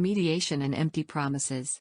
Mediation and empty promises.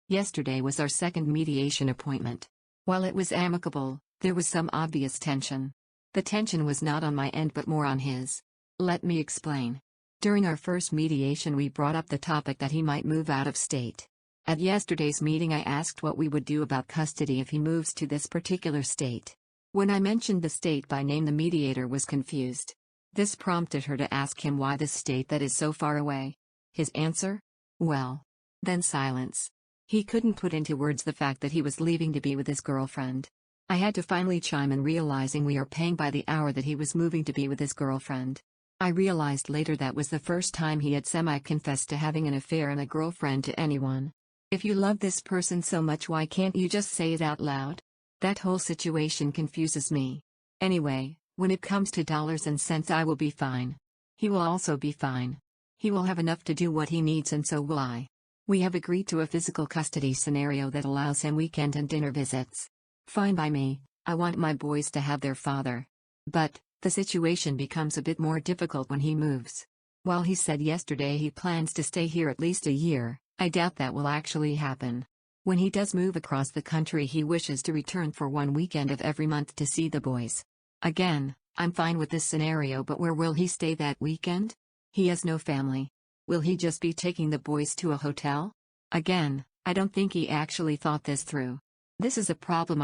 Yesterday was our second mediation appointment. While it was amicable, there was some obvious tension. The tension was not on my end but more on his. Let me explain. During our first mediation we brought up the topic that he might move out of state. At yesterday's meeting I asked what we would do about custody if he moves to this particular state. When I mentioned the state by name the mediator was confused. This prompted her to ask him why this state that is so far away. His answer? Well. Then silence. He couldn't put into words the fact that he was leaving to be with his girlfriend. I had to finally chime in, realizing we are paying by the hour that he was moving to be with his girlfriend. I realized later that was the first time he had semi-confessed to having an affair and a girlfriend to anyone. If you love this person so much, why can't you just say it out loud? That whole situation confuses me. Anyway, when it comes to dollars and cents I will be fine. He will also be fine. He will have enough to do what he needs and so will I. We have agreed to a physical custody scenario that allows him weekend and dinner visits. Fine by me, I want my boys to have their father. But, the situation becomes a bit more difficult when he moves. While he said yesterday he plans to stay here at least a year, I doubt that will actually happen. When he does move across the country he wishes to return for one weekend of every month to see the boys. Again, I'm fine with this scenario, but where will he stay that weekend? He has no family. Will he just be taking the boys to a hotel? Again, I don't think he actually thought this through. This is a problem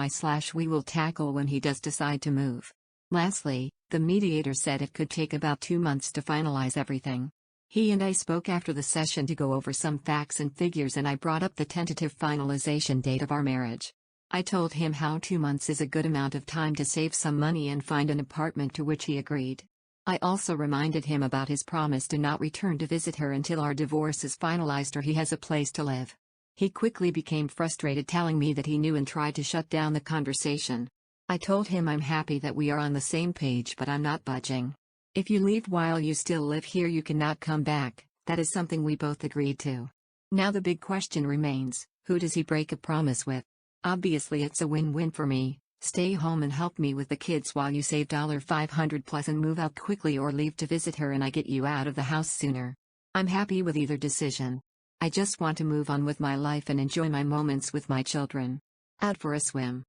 we will tackle when he does decide to move. Lastly, the mediator said it could take about 2 months to finalize everything. He and I spoke after the session to go over some facts and figures, and I brought up the tentative finalization date of our marriage. I told him how 2 months is a good amount of time to save some money and find an apartment, to which he agreed. I also reminded him about his promise to not return to visit her until our divorce is finalized or he has a place to live. He quickly became frustrated, telling me that he knew and tried to shut down the conversation. I told him I'm happy that we are on the same page, but I'm not budging. If you leave while you still live here you cannot come back, that is something we both agreed to. Now the big question remains, who does he break a promise with? Obviously it's a win-win for me. Stay home and help me with the kids while you save $500 plus and move out quickly, or leave to visit her and I get you out of the house sooner. I'm happy with either decision. I just want to move on with my life and enjoy my moments with my children. Out for a swim.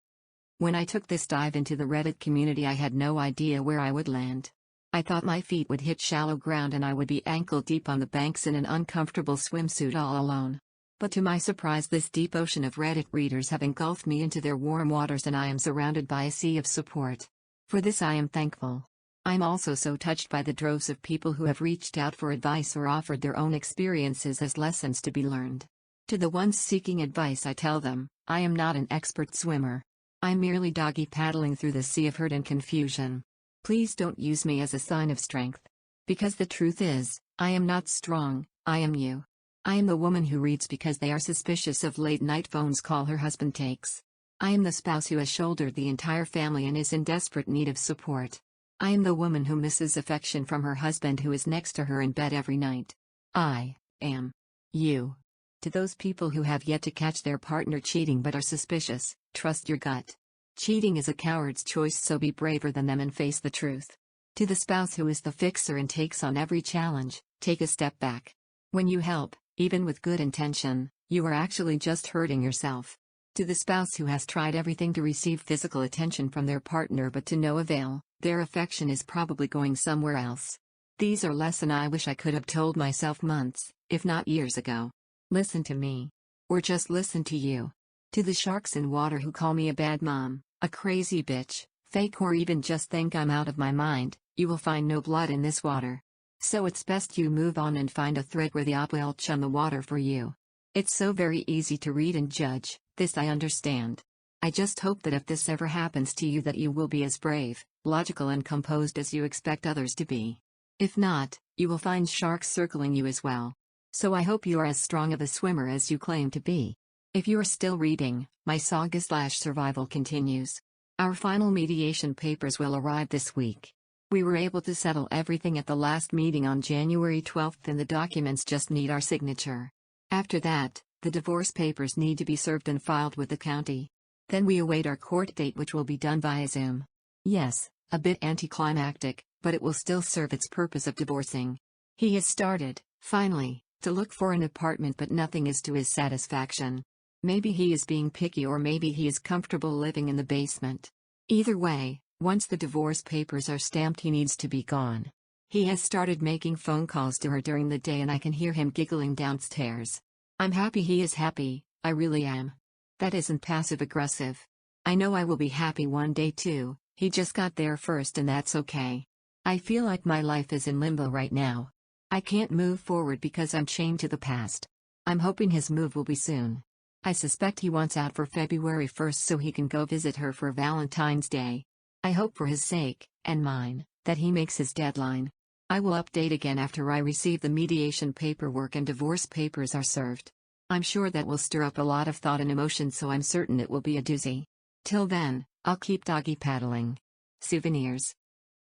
When I took this dive into the Reddit community I had no idea where I would land. I thought my feet would hit shallow ground and I would be ankle deep on the banks in an uncomfortable swimsuit all alone. But to my surprise this deep ocean of Reddit readers have engulfed me into their warm waters and I am surrounded by a sea of support. For this I am thankful. I'm also so touched by the droves of people who have reached out for advice or offered their own experiences as lessons to be learned. To the ones seeking advice I tell them, I am not an expert swimmer. I'm merely doggy paddling through the sea of hurt and confusion. Please don't use me as a sign of strength. Because the truth is, I am not strong, I am you. I am the woman who reads because they are suspicious of late-night phone calls her husband takes. I am the spouse who has shouldered the entire family and is in desperate need of support. I am the woman who misses affection from her husband who is next to her in bed every night. I am you. To those people who have yet to catch their partner cheating but are suspicious, trust your gut. Cheating is a coward's choice, so be braver than them and face the truth. To the spouse who is the fixer and takes on every challenge, take a step back. When you help, even with good intention, you are actually just hurting yourself. To the spouse who has tried everything to receive physical attention from their partner but to no avail, their affection is probably going somewhere else. These are lessons I wish I could have told myself months, if not years ago. Listen to me. Or just listen to you. To the sharks in water who call me a bad mom, a crazy bitch, fake, or even just think I'm out of my mind, you will find no blood in this water. So it's best you move on and find a thread where the op welch on the water for you. It's so very easy to read and judge, this I understand. I just hope that if this ever happens to you that you will be as brave, logical and composed as you expect others to be. If not, you will find sharks circling you as well. So I hope you are as strong of a swimmer as you claim to be. If you are still reading, my saga/survival continues. Our final mediation papers will arrive this week. We were able to settle everything at the last meeting on January 12th and the documents just need our signature. After that, the divorce papers need to be served and filed with the county. Then we await our court date, which will be done via Zoom. Yes, a bit anticlimactic, but it will still serve its purpose of divorcing. He has started, finally, to look for an apartment, but nothing is to his satisfaction. Maybe he is being picky, or maybe he is comfortable living in the basement. Either way, once the divorce papers are stamped, he needs to be gone. He has started making phone calls to her during the day, and I can hear him giggling downstairs. I'm happy he is happy, I really am. That isn't passive-aggressive. I know I will be happy one day too. He just got there first, and that's okay. I feel like my life is in limbo right now. I can't move forward because I'm chained to the past. I'm hoping his move will be soon. I suspect he wants out for February 1st so he can go visit her for Valentine's Day. I hope for his sake, and mine, that he makes his deadline. I will update again after I receive the mediation paperwork and divorce papers are served. I'm sure that will stir up a lot of thought and emotion, so I'm certain it will be a doozy. Till then, I'll keep doggy paddling. Souvenirs.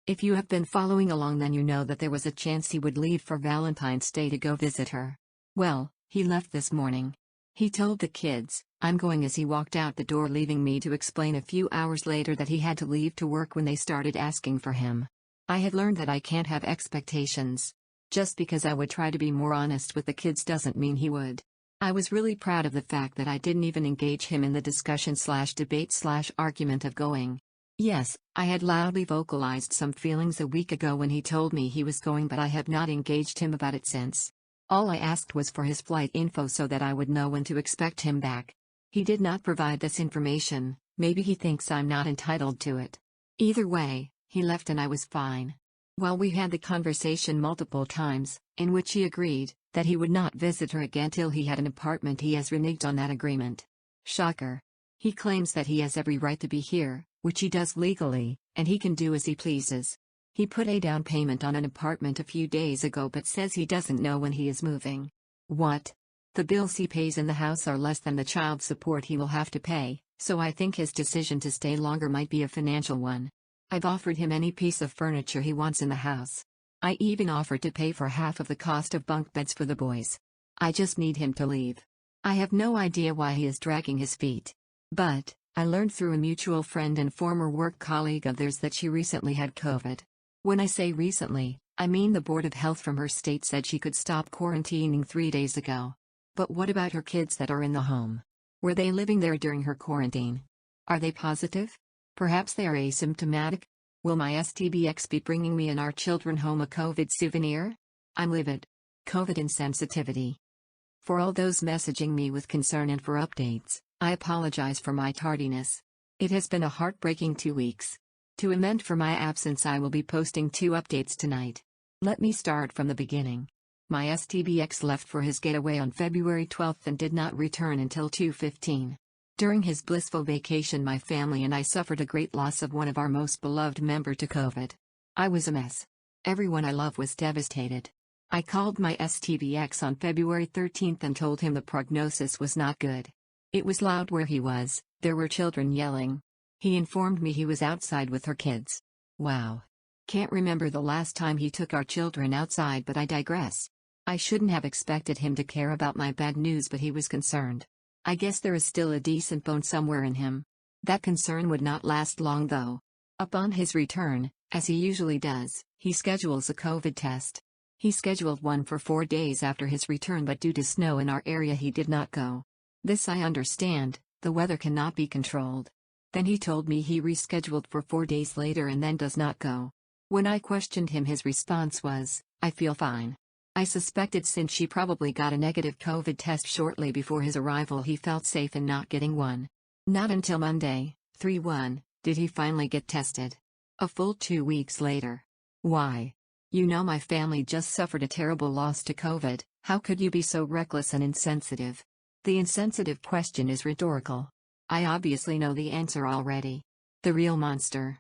If you have been following along, then you know that there was a chance he would leave for Valentine's Day to go visit her. Well, he left this morning. He told the kids, "I'm going," as he walked out the door, leaving me to explain a few hours later that he had to leave to work when they started asking for him. I had learned that I can't have expectations. Just because I would try to be more honest with the kids doesn't mean he would. I was really proud of the fact that I didn't even engage him in the discussion/debate/argument of going. Yes, I had loudly vocalized some feelings a week ago when he told me he was going, but I have not engaged him about it since. All I asked was for his flight info so that I would know when to expect him back. He did not provide this information. Maybe he thinks I'm not entitled to it. Either way, he left and I was fine. Well, we had the conversation multiple times, in which he agreed that he would not visit her again till he had an apartment. He has reneged on that agreement. Shocker. He claims that he has every right to be here, which he does legally, and he can do as he pleases. He put a down payment on an apartment a few days ago but says he doesn't know when he is moving. What? The bills he pays in the house are less than the child support he will have to pay, so I think his decision to stay longer might be a financial one. I've offered him any piece of furniture he wants in the house. I even offered to pay for half of the cost of bunk beds for the boys. I just need him to leave. I have no idea why he is dragging his feet. But, I learned through a mutual friend and former work colleague of theirs that she recently had COVID. When I say recently, I mean the Board of Health from her state said she could stop quarantining 3 days ago. But what about her kids that are in the home? Were they living there during her quarantine? Are they positive? Perhaps they are asymptomatic? Will my STBX be bringing me and our children home a COVID souvenir? I'm livid. COVID insensitivity. For all those messaging me with concern and for updates, I apologize for my tardiness. It has been a heartbreaking 2 weeks. To amend for my absence, I will be posting 2 updates tonight. Let me start from the beginning. My STBX left for his getaway on February 12th and did not return until 2:15. During his blissful vacation, my family and I suffered a great loss of one of our most beloved member to COVID. I was a mess. Everyone I love was devastated. I called my STBX on February 13th and told him the prognosis was not good. It was loud where he was, there were children yelling. He informed me he was outside with her kids. Wow. Can't remember the last time he took our children outside, but I digress. I shouldn't have expected him to care about my bad news, but he was concerned. I guess there is still a decent bone somewhere in him. That concern would not last long though. Upon his return, as he usually does, he schedules a COVID test. He scheduled one for 4 days after his return, but due to snow in our area he did not go. This I understand, the weather cannot be controlled. Then he told me he rescheduled for 4 days later and then does not go. When I questioned him, his response was, "I feel fine." I suspected since she probably got a negative COVID test shortly before his arrival, he felt safe in not getting one. Not until Monday, 3/1, did he finally get tested. A full 2 weeks later. Why? You know, my family just suffered a terrible loss to COVID. How could you be so reckless and insensitive? The insensitive question is rhetorical. I obviously know the answer already. The real monster.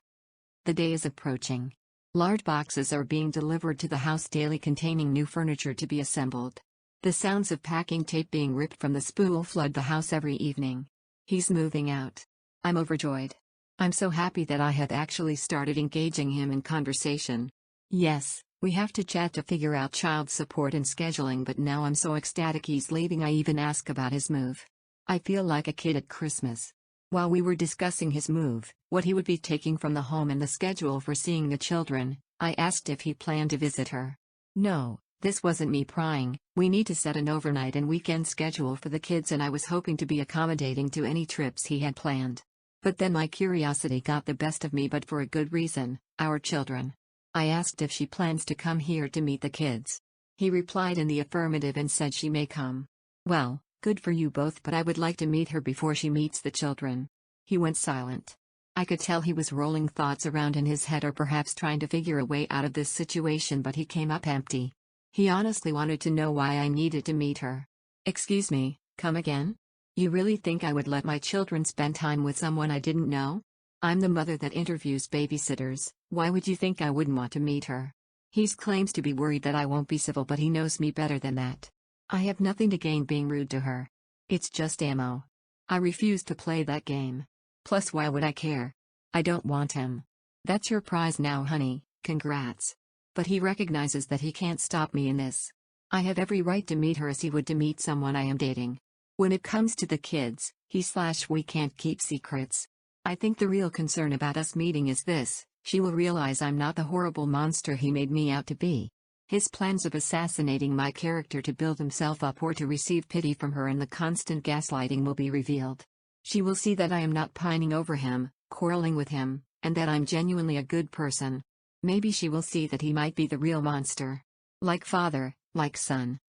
The day is approaching. Large boxes are being delivered to the house daily containing new furniture to be assembled. The sounds of packing tape being ripped from the spool flood the house every evening. He's moving out. I'm overjoyed. I'm so happy that I have actually started engaging him in conversation. Yes, we have to chat to figure out child support and scheduling, but now I'm so ecstatic he's leaving I even ask about his move. I feel like a kid at Christmas. While we were discussing his move, what he would be taking from the home and the schedule for seeing the children, I asked if he planned to visit her. No, This wasn't me prying. We need to set an overnight and weekend schedule for the kids, and I was hoping to be accommodating to any trips he had planned. But then my curiosity got the best of me, but for a good reason: our children. I asked if she plans to come here to meet the kids. He replied in the affirmative and said she may come. Well, good for you both, but I would like to meet her before she meets the children. He went silent. I could tell he was rolling thoughts around in his head, or perhaps trying to figure a way out of this situation, but he came up empty. He honestly wanted to know why I needed to meet her. Excuse me, come again? You really think I would let my children spend time with someone I didn't know? I'm the mother that interviews babysitters. Why would you think I wouldn't want to meet her? He claims to be worried that I won't be civil, but he knows me better than that. I have nothing to gain being rude to her. It's just ammo. I refuse to play that game. Plus, why would I care? I don't want him. That's your prize now, honey. Congrats. But he recognizes that he can't stop me in this. I have every right to meet her as he would to meet someone I am dating. When it comes to the kids, we can't keep secrets. I think the real concern about us meeting is this: she will realize I'm not the horrible monster he made me out to be. His plans of assassinating my character to build himself up or to receive pity from her, and the constant gaslighting will be revealed. She will see that I am not pining over him, quarreling with him, and that I'm genuinely a good person. Maybe she will see that he might be the real monster. Like father, like son.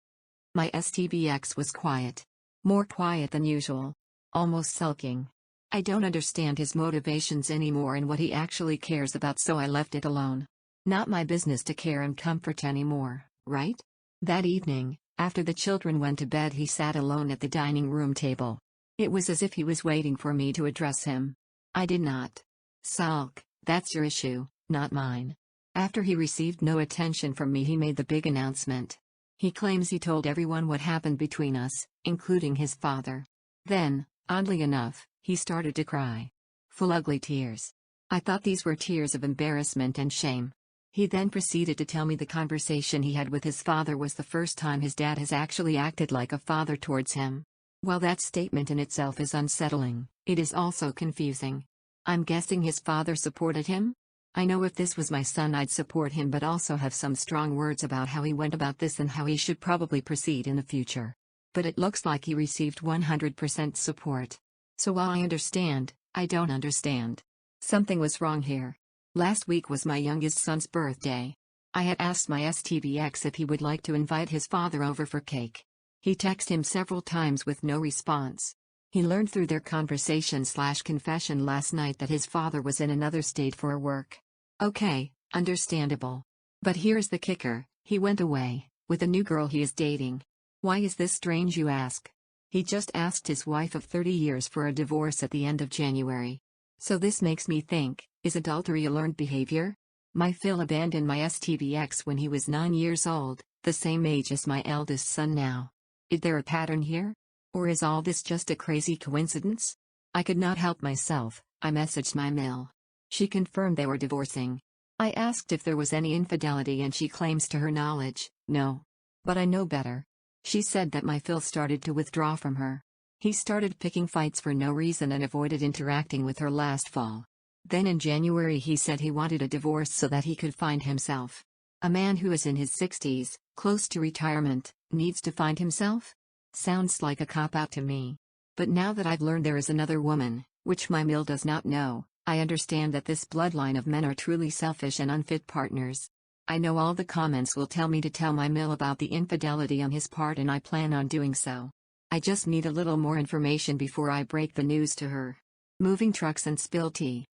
My STBX was quiet. More quiet than usual. Almost sulking. I don't understand his motivations anymore and what he actually cares about, so I left it alone. Not my business to care and comfort anymore, right? That evening, after the children went to bed, he sat alone at the dining room table. It was as if he was waiting for me to address him. I did not. Sulk, that's your issue, not mine. After he received no attention from me, he made the big announcement. He claims he told everyone what happened between us, including his father. Then, oddly enough, he started to cry. Full ugly tears. I thought these were tears of embarrassment and shame. He then proceeded to tell me the conversation he had with his father was the first time his dad has actually acted like a father towards him. While that statement in itself is unsettling, it is also confusing. I'm guessing his father supported him? I know if this was my son I'd support him, but also have some strong words about how he went about this and how he should probably proceed in the future. But it looks like he received 100% support. So while I understand, I don't understand. Something was wrong here. Last week was my youngest son's birthday. I had asked my STBX if he would like to invite his father over for cake. He texted him several times with no response. He learned through their conversation/confession last night that his father was in another state for work. Okay, understandable. But here's the kicker: he went away, with a new girl he is dating. Why is this strange, you ask? He just asked his wife of 30 years for a divorce at the end of January. So this makes me think, is adultery a learned behavior? My Phil abandoned my STBX when he was 9 years old, the same age as my eldest son now. Is there a pattern here? Or is all this just a crazy coincidence? I could not help myself. I messaged my Mill. She confirmed they were divorcing. I asked if there was any infidelity and she claims to her knowledge, no. But I know better. She said that my Phil started to withdraw from her. He started picking fights for no reason and avoided interacting with her last fall. Then in January he said he wanted a divorce so that he could find himself. A man who is in his 60s, close to retirement, needs to find himself? Sounds like a cop-out to me. But now that I've learned there is another woman, which my Mill does not know, I understand that this bloodline of men are truly selfish and unfit partners. I know all the comments will tell me to tell my Mill about the infidelity on his part, and I plan on doing so. I just need a little more information before I break the news to her. Moving trucks and spilled tea.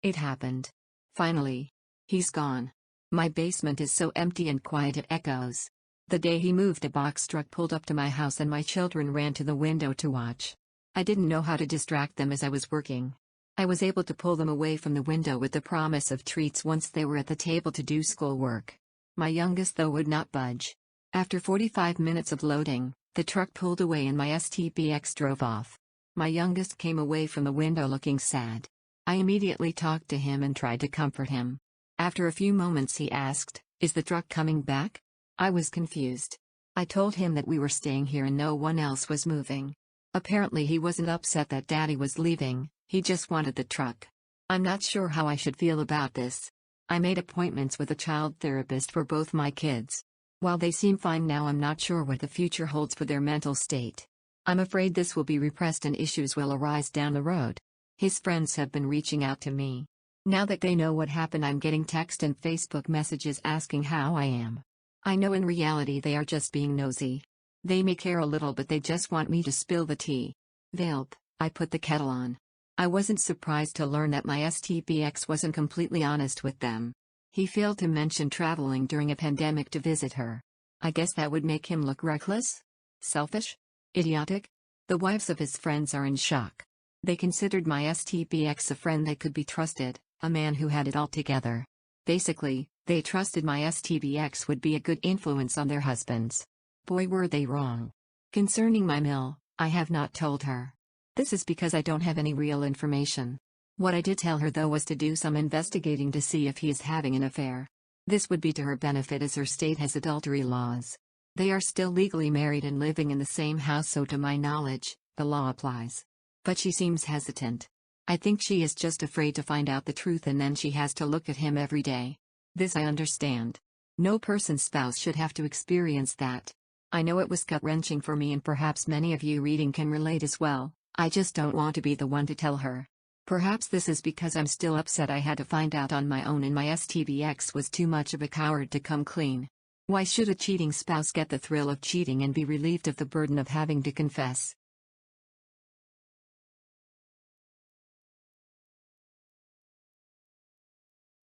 It happened. Finally. He's gone. My basement is so empty and quiet it echoes. The day he moved, a box truck pulled up to my house and my children ran to the window to watch. I didn't know how to distract them as I was working. I was able to pull them away from the window with the promise of treats once they were at the table to do schoolwork. My youngest though would not budge. After 45 minutes of loading, the truck pulled away and my STBX drove off. My youngest came away from the window looking sad. I immediately talked to him and tried to comfort him. After a few moments he asked, "Is the truck coming back?" I was confused. I told him that we were staying here and no one else was moving. Apparently he wasn't upset that Daddy was leaving, he just wanted the truck. I'm not sure how I should feel about this. I made appointments with a child therapist for both my kids. While they seem fine now, I'm not sure what the future holds for their mental state. I'm afraid this will be repressed and issues will arise down the road. His friends have been reaching out to me. Now that they know what happened, I'm getting text and Facebook messages asking how I am. I know in reality they are just being nosy. They may care a little, but they just want me to spill the tea. Velp, I put the kettle on. I wasn't surprised to learn that my STBX wasn't completely honest with them. He failed to mention traveling during a pandemic to visit her. I guess that would make him look reckless? Selfish? Idiotic? The wives of his friends are in shock. They considered my STBX a friend that could be trusted, a man who had it all together. Basically, they trusted my STBX would be a good influence on their husbands. Boy, were they wrong. Concerning my mill, I have not told her. This is because I don't have any real information. What I did tell her though was to do some investigating to see if he is having an affair. This would be to her benefit as her state has adultery laws. They are still legally married and living in the same house, so to my knowledge, the law applies. But she seems hesitant. I think she is just afraid to find out the truth and then she has to look at him every day. This I understand. No person's spouse should have to experience that. I know it was gut-wrenching for me and perhaps many of you reading can relate as well. I just don't want to be the one to tell her. Perhaps this is because I'm still upset I had to find out on my own and my STBX was too much of a coward to come clean. Why should a cheating spouse get the thrill of cheating and be relieved of the burden of having to confess?